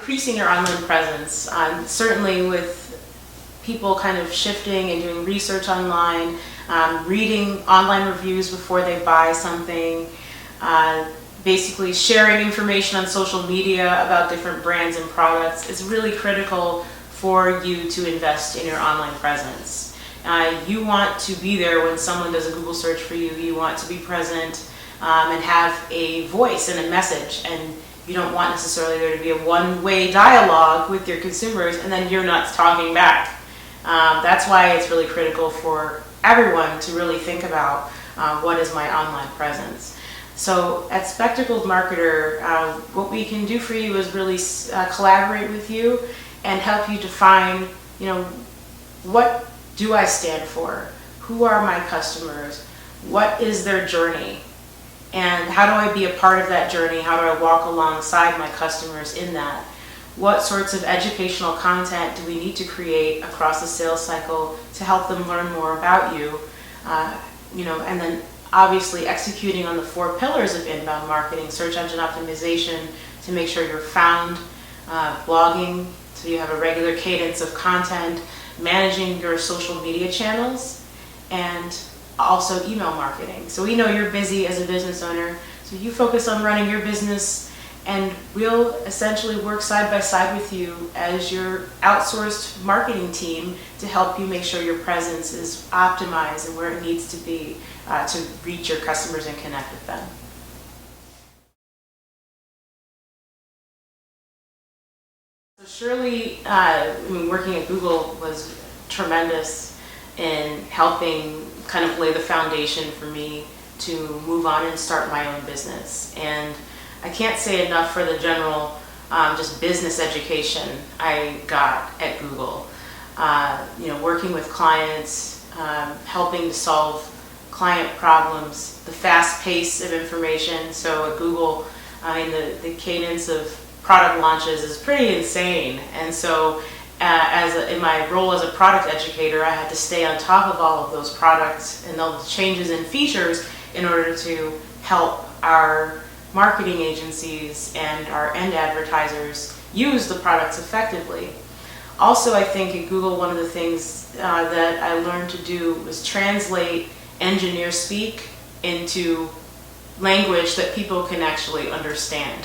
increasing your online presence. Certainly with people kind of shifting and doing research online, reading online reviews before they buy something, basically sharing information on social media about different brands and products is really critical for you to invest in your online presence. You want to be there when someone does a Google search for you. You want to be present and have a voice and a message, and you don't want necessarily there to be a one-way dialogue with your consumers and then you're not talking back. That's why it's really critical for everyone to really think about what is my online presence. So at Spectacled Marketer, what we can do for you is really collaborate with you and help you define, what do I stand for? Who are my customers? What is their journey? And how do I be a part of that journey? How do I walk alongside my customers in that? What sorts of educational content do we need to create across the sales cycle to help them learn more about you? And then obviously executing on the 4 pillars of inbound marketing: search engine optimization to make sure you're found, blogging so you have a regular cadence of content, managing your social media channels, and also email marketing. So we know you're busy as a business owner, so you focus on running your business, and we'll essentially work side by side with you as your outsourced marketing team to help you make sure your presence is optimized and where it needs to be to reach your customers and connect with them. So surely, working at Google was tremendous in helping kind of lay the foundation for me to move on and start my own business. And I can't say enough for the general just business education I got at Google. Working with clients, helping to solve client problems, the fast pace of information. So at Google, the cadence of product launches is pretty insane. And so in my role as a product educator, I had to stay on top of all of those products and those changes and features in order to help our marketing agencies and our end advertisers use the products effectively. Also, I think at Google, one of the things that I learned to do was translate engineer speak into language that people can actually understand.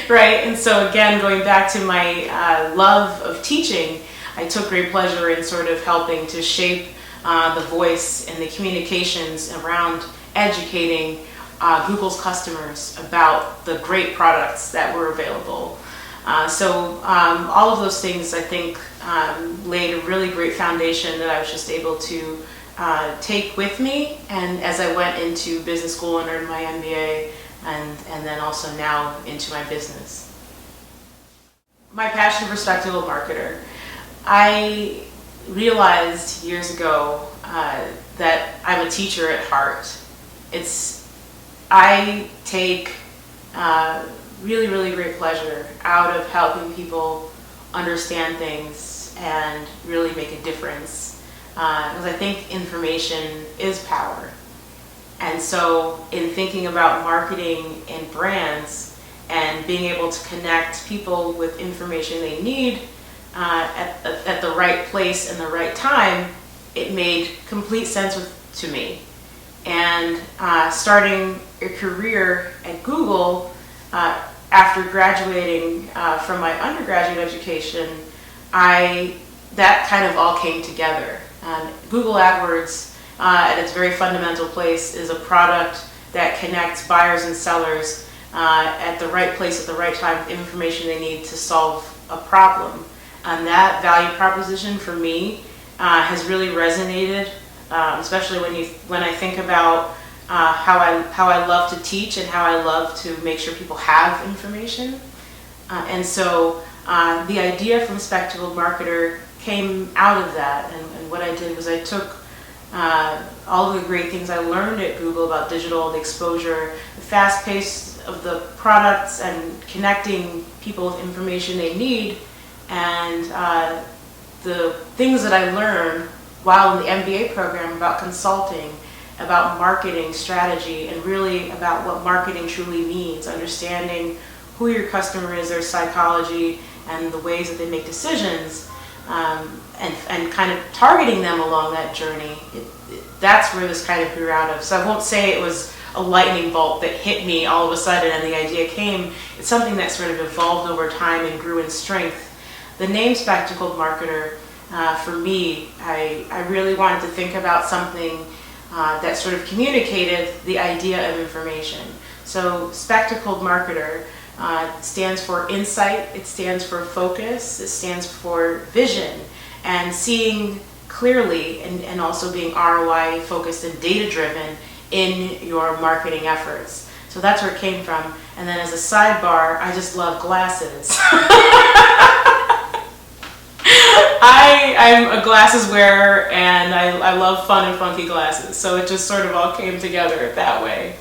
Right? And so again, going back to my love of teaching, I took great pleasure in sort of helping to shape the voice and the communications around educating Google's customers about the great products that were available. So all of those things, I think, laid a really great foundation that I was just able to take with me, and as I went into business school and earned my MBA, and then also now into my business. My passion for Spectacled Marketer. I realized years ago that I'm a teacher at heart. I take really, really great pleasure out of helping people understand things and really make a difference. Because I think information is power. And so in thinking about marketing and brands and being able to connect people with information they need at the right place and the right time, it made complete sense to me. And starting a career at Google, after graduating from my undergraduate education, that kind of all came together. Google AdWords, at its very fundamental place, is a product that connects buyers and sellers at the right place at the right time with information they need to solve a problem. And that value proposition for me has really resonated, especially when I think about how I love to teach and how I love to make sure people have information. And so the idea from Spectacled Marketer came out of that, and what I did was I took all the great things I learned at Google about digital, the exposure, the fast pace of the products, and connecting people with information they need, and the things that I learned while in the MBA program about consulting, about marketing strategy, and really about what marketing truly means, understanding who your customer is, their psychology, and the ways that they make decisions, and kind of targeting them along that journey. That's where this kind of grew out of. So I won't say it was a lightning bolt that hit me all of a sudden and the idea came. It's something that sort of evolved over time and grew in strength. The name Spectacled Marketer, for me, I really wanted to think about something that sort of communicated the idea of information. So Spectacled Marketer stands for insight, it stands for focus, it stands for vision, and seeing clearly and also being ROI focused and data driven in your marketing efforts. So that's where it came from. And then as a sidebar, I just love glasses. I'm a glasses wearer, and I love fun and funky glasses, so it just sort of all came together that way.